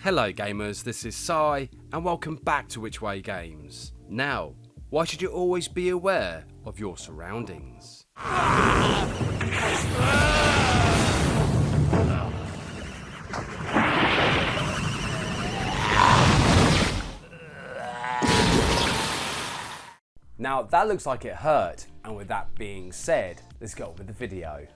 Hello gamers, this is Sai and welcome back to Which Way Games. Now, why should you always be aware of your surroundings? Now that looks like it hurt, and with that being said, let's get on with the video.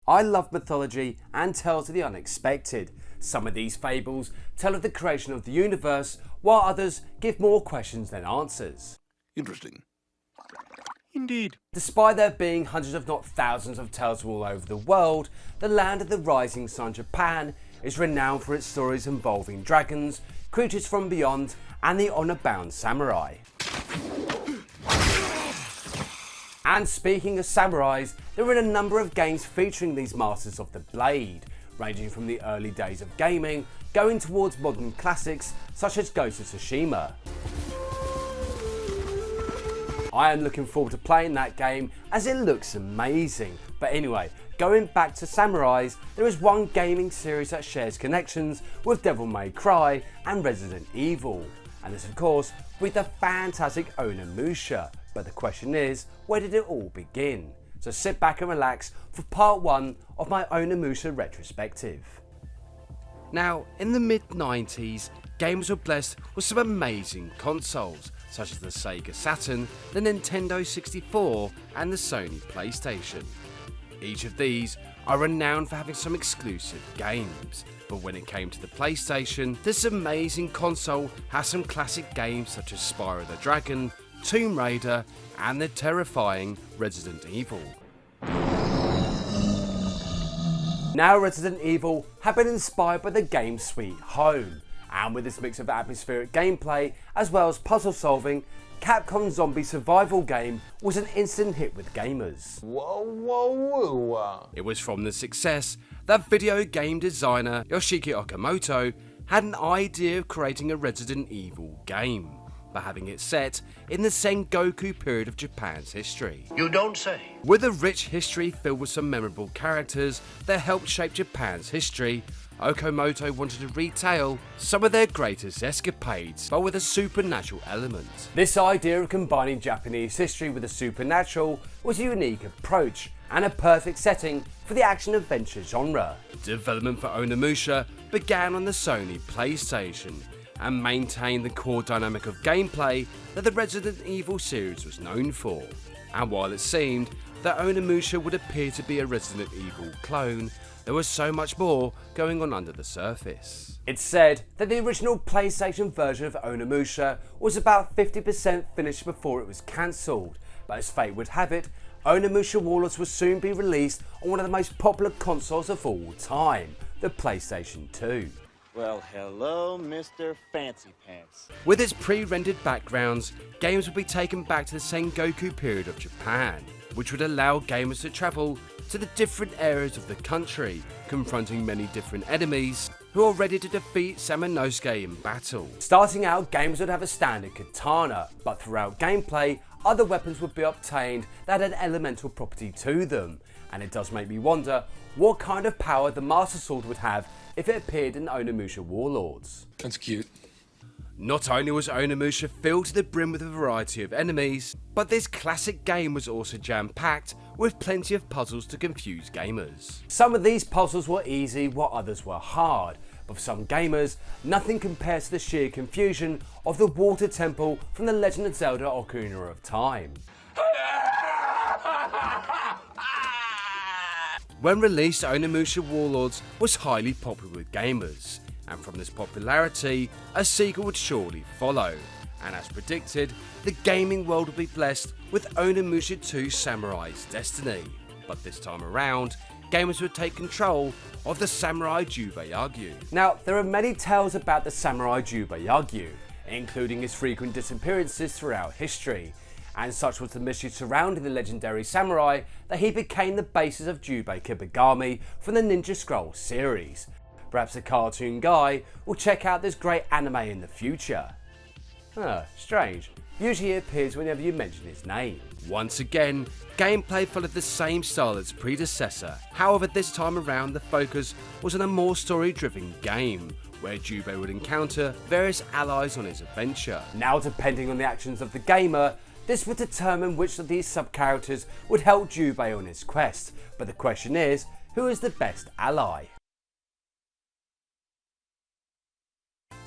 I love mythology and tales of the unexpected. Some of these fables tell of the creation of the universe, while others give more questions than answers. Interesting. Indeed. Despite there being hundreds if not thousands of tales from all over the world, the land of the rising sun, Japan, is renowned for its stories involving dragons, creatures from beyond, and the honor-bound samurai. And speaking of samurais, there are a number of games featuring these masters of the blade, ranging from the early days of gaming, going towards modern classics such as Ghost of Tsushima. I am looking forward to playing that game as it looks amazing. But anyway, going back to samurais, there is one gaming series that shares connections with Devil May Cry and Resident Evil. And this of course with the fantastic Onimusha. But the question is, where did it all begin? So sit back and relax for part 1 of my Onimusha Retrospective. Now, in the mid-90s, gamers were blessed with some amazing consoles, such as the Sega Saturn, the Nintendo 64 and the Sony PlayStation. Each of these are renowned for having some exclusive games, but when it came to the PlayStation, this amazing console has some classic games such as Spyro the Dragon, Tomb Raider and the terrifying Resident Evil. Now Resident Evil have been inspired by the game Sweet Home, and with this mix of atmospheric gameplay as well as puzzle solving, Capcom's zombie survival game was an instant hit with gamers. Whoa, whoa, whoa. It was from the success that video game designer Yoshiki Okamoto had an idea of creating a Resident Evil game, but having it set in the Sengoku period of Japan's history. You don't say. With a rich history filled with some memorable characters that helped shape Japan's history, Okamoto wanted to retell some of their greatest escapades, but with a supernatural element. This idea of combining Japanese history with the supernatural was a unique approach and a perfect setting for the action-adventure genre. Development for Onimusha began on the Sony PlayStation, and maintain the core dynamic of gameplay that the Resident Evil series was known for. And while it seemed that Onimusha would appear to be a Resident Evil clone, there was so much more going on under the surface. It's said that the original PlayStation version of Onimusha was about 50% finished before it was cancelled, but as fate would have it, Onimusha Warlords will soon be released on one of the most popular consoles of all time, the PlayStation 2. Well, hello, Mr. Fancy Pants. With its pre-rendered backgrounds, games would be taken back to the Sengoku period of Japan, which would allow gamers to travel to the different areas of the country, confronting many different enemies who are ready to defeat Samanosuke in battle. Starting out, gamers would have a standard katana, but throughout gameplay, other weapons would be obtained that had an elemental property to them, and it does make me wonder what kind of power the Master Sword would have if it appeared in Onimusha Warlords. That's cute. Not only was Onimusha filled to the brim with a variety of enemies, but this classic game was also jam-packed with plenty of puzzles to confuse gamers. Some of these puzzles were easy while others were hard, but for some gamers, nothing compares to the sheer confusion of the Water Temple from The Legend of Zelda: Ocarina of Time. When released, Onimusha Warlords was highly popular with gamers, and from this popularity, a sequel would surely follow, And as predicted, the gaming world will be blessed with Onimusha 2 Samurai's Destiny. But this time around, gamers would take control of the Samurai Jubei Yagyu. Now, there are many tales about the Samurai Jubei Yagyu, including his frequent disappearances throughout history, and such was the mystery surrounding the legendary samurai that he became the basis of Jubei Kibagami from the Ninja Scroll series. Perhaps a cartoon guy will check out this great anime in the future. Strange. Usually he appears whenever you mention his name. Once again, gameplay followed the same style as its predecessor. However, this time around the focus was on a more story-driven game, where Jubei would encounter various allies on his adventure. Now, depending on the actions of the gamer, this would determine which of these sub-characters would help Jubei on his quest. But the question is, who is the best ally?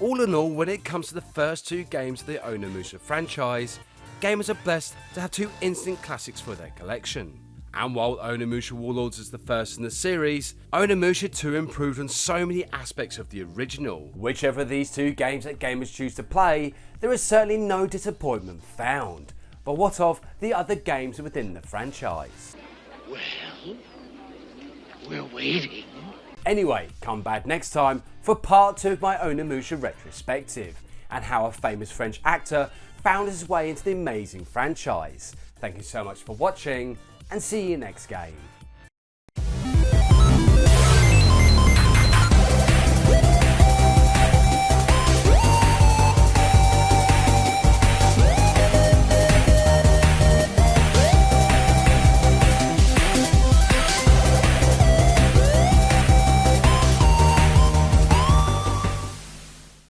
All in all, when it comes to the first two games of the Onimusha franchise, gamers are blessed to have two instant classics for their collection. And while Onimusha Warlords is the first in the series, Onimusha 2 improved on so many aspects of the original. Whichever of these two games that gamers choose to play, there is certainly no disappointment found. But what of the other games within the franchise? Well, we're waiting. Anyway, come back next time for part 2 of my Onimusha Retrospective, and how a famous French actor found his way into the amazing franchise. Thank you so much for watching, and see you next game.